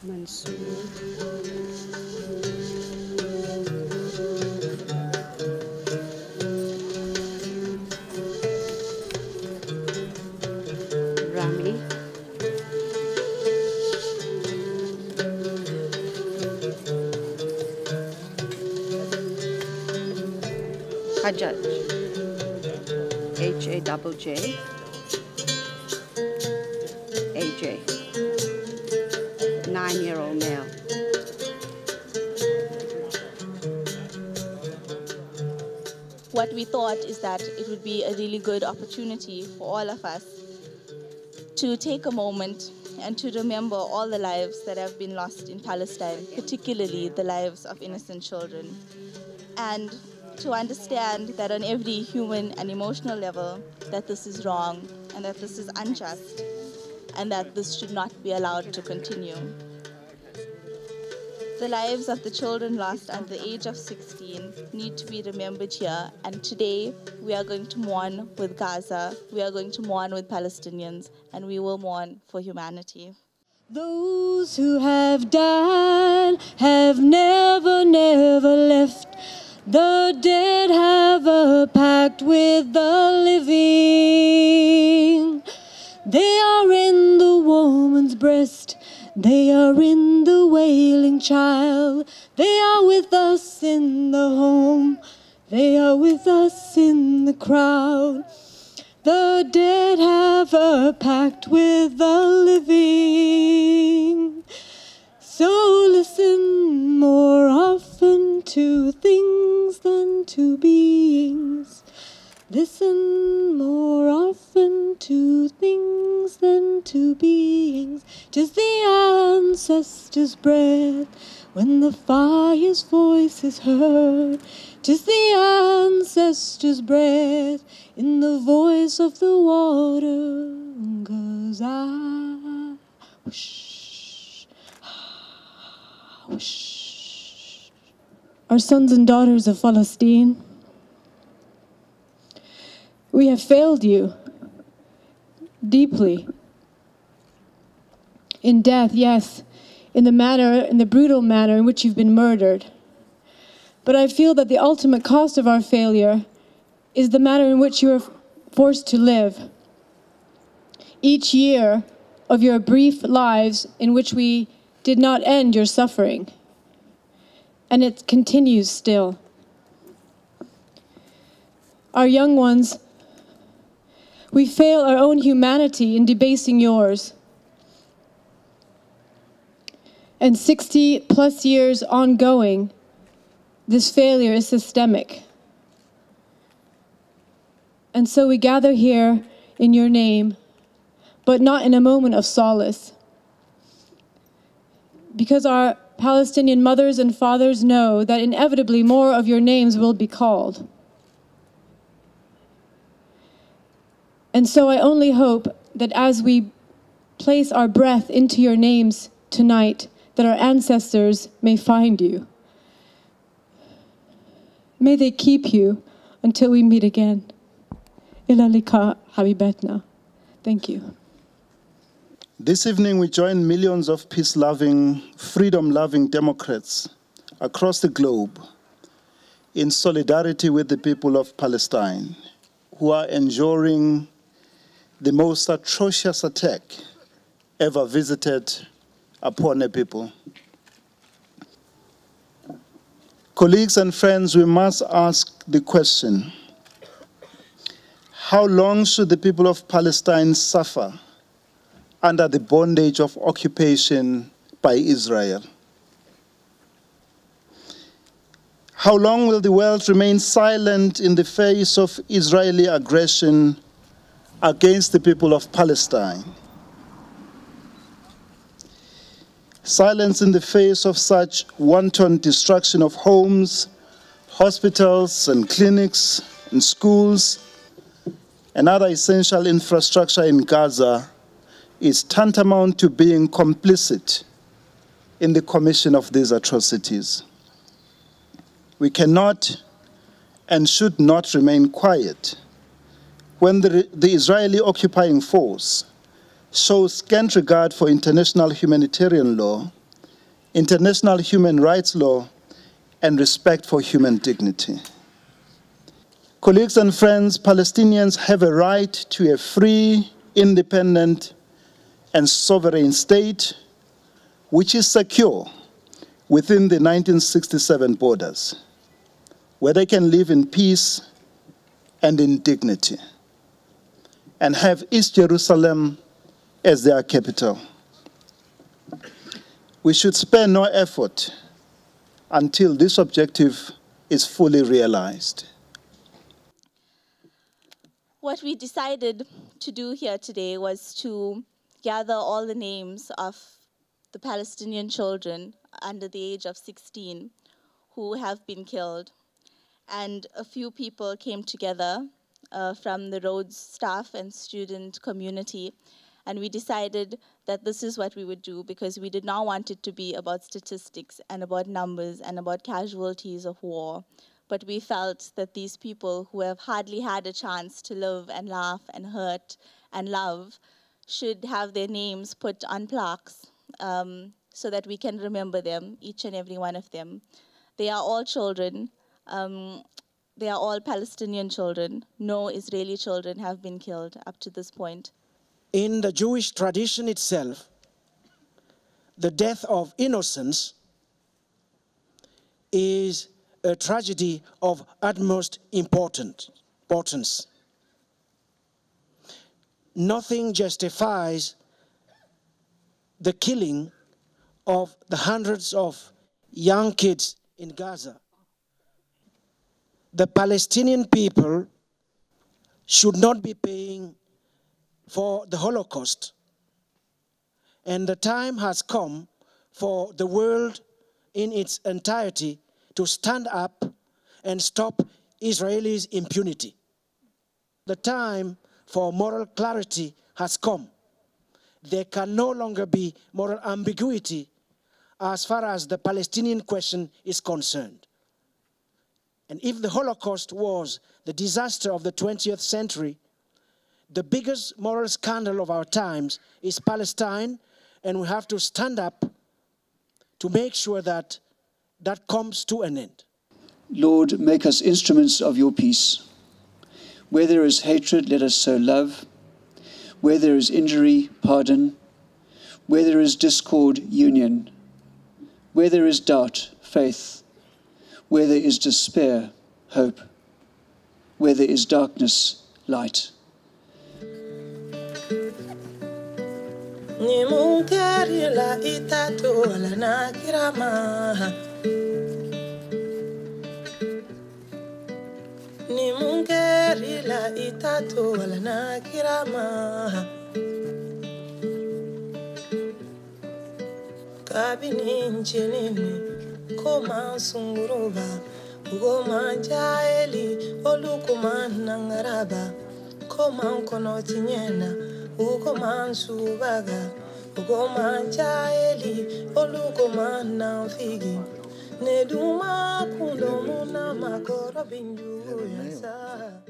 Mansour, Rami, Hajjaj, H-A-J-J, A-J, 9-year-old male. What we thought is that it would be a really good opportunity for all of us to take a moment and to remember all the lives that have been lost in Palestine, particularly the lives of innocent children, and to understand that on every human and emotional level that this is wrong and that this is unjust and that this should not be allowed to continue. The lives of the children lost under the age of 16 need to be remembered here, and today we are going to mourn with Gaza, we are going to mourn with Palestinians, and we will mourn for humanity. Those who have died have never, never left. The dead have a pact with the living. They are in the woman's breast. They are in the wailing child. They are with us in the home. They are with us in the crowd. The dead have a pact with the living. So listen more often to things than to beings. Listen more often to things than to beings. 'Tis the ancestors' breath when the fire's voice is heard. 'Tis the ancestors' breath in the voice of the water. 'Cause our sons and daughters of Palestine, we have failed you deeply. In death, yes, in the brutal manner in which you've been murdered. But I feel that the ultimate cost of our failure is the manner in which you are forced to live. Each year of your brief lives in which we did not end your suffering. And it continues still. Our young ones, we fail our own humanity in debasing yours. And 60+ years ongoing, this failure is systemic. And so we gather here in your name, but not in a moment of solace. Because our Palestinian mothers and fathers know that inevitably more of your names will be called. And so I only hope that as we place our breath into your names tonight, that our ancestors may find you. May they keep you until we meet again. Ila liqa habibetna. Thank you. This evening we join millions of peace-loving, freedom-loving Democrats across the globe in solidarity with the people of Palestine who are enduring the most atrocious attack ever visited upon a people. Colleagues and friends, we must ask the question, how long should the people of Palestine suffer under the bondage of occupation by Israel? How long will the world remain silent in the face of Israeli aggression against the people of Palestine? Silence in the face of such wanton destruction of homes, hospitals and clinics and schools and other essential infrastructure in Gaza is tantamount to being complicit in the commission of these atrocities. We cannot and should not remain quiet when the Israeli occupying force shows scant regard for international humanitarian law international human rights law, and respect for human dignity. Colleagues and friends, Palestinians have a right to a free, independent, and sovereign state which is secure within the 1967 borders, where they can live in peace and in dignity, and have East Jerusalem as their capital. We should spare no effort until this objective is fully realized. What we decided to do here today was to gather all the names of the Palestinian children under the age of 16 who have been killed. And a few people came together from the Rhodes staff and student community, and we decided that this is what we would do, because we did not want it to be about statistics and about numbers and about casualties of war. But we felt that these people who have hardly had a chance to live and laugh and hurt and love should have their names put on plaques so that we can remember them, each and every one of them. They are all children. They are all Palestinian children. No Israeli children have been killed up to this point. In the Jewish tradition itself, the death of innocents is a tragedy of utmost importance. Nothing justifies the killing of the hundreds of young kids in Gaza. The Palestinian people should not be paying for the Holocaust. And the time has come for the world in its entirety to stand up and stop Israelis' impunity. The time for moral clarity has come. There can no longer be moral ambiguity as far as the Palestinian question is concerned. And if the Holocaust was the disaster of the 20th century, the biggest moral scandal of our times is Palestine, and we have to stand up to make sure that that comes to an end. Lord, make us instruments of your peace. Where there is hatred, let us sow love. Where there is injury, pardon. Where there is discord, union. Where there is doubt, faith. Where there is despair, hope. Where there is darkness, light. Kabinin chenini koma sunguruba ugoma jaeli olukuma nangaraba koma kono tinyena ugoma subaga ugoma jaeli olukuma nanfigi neduma kundo muna makoro binju yasa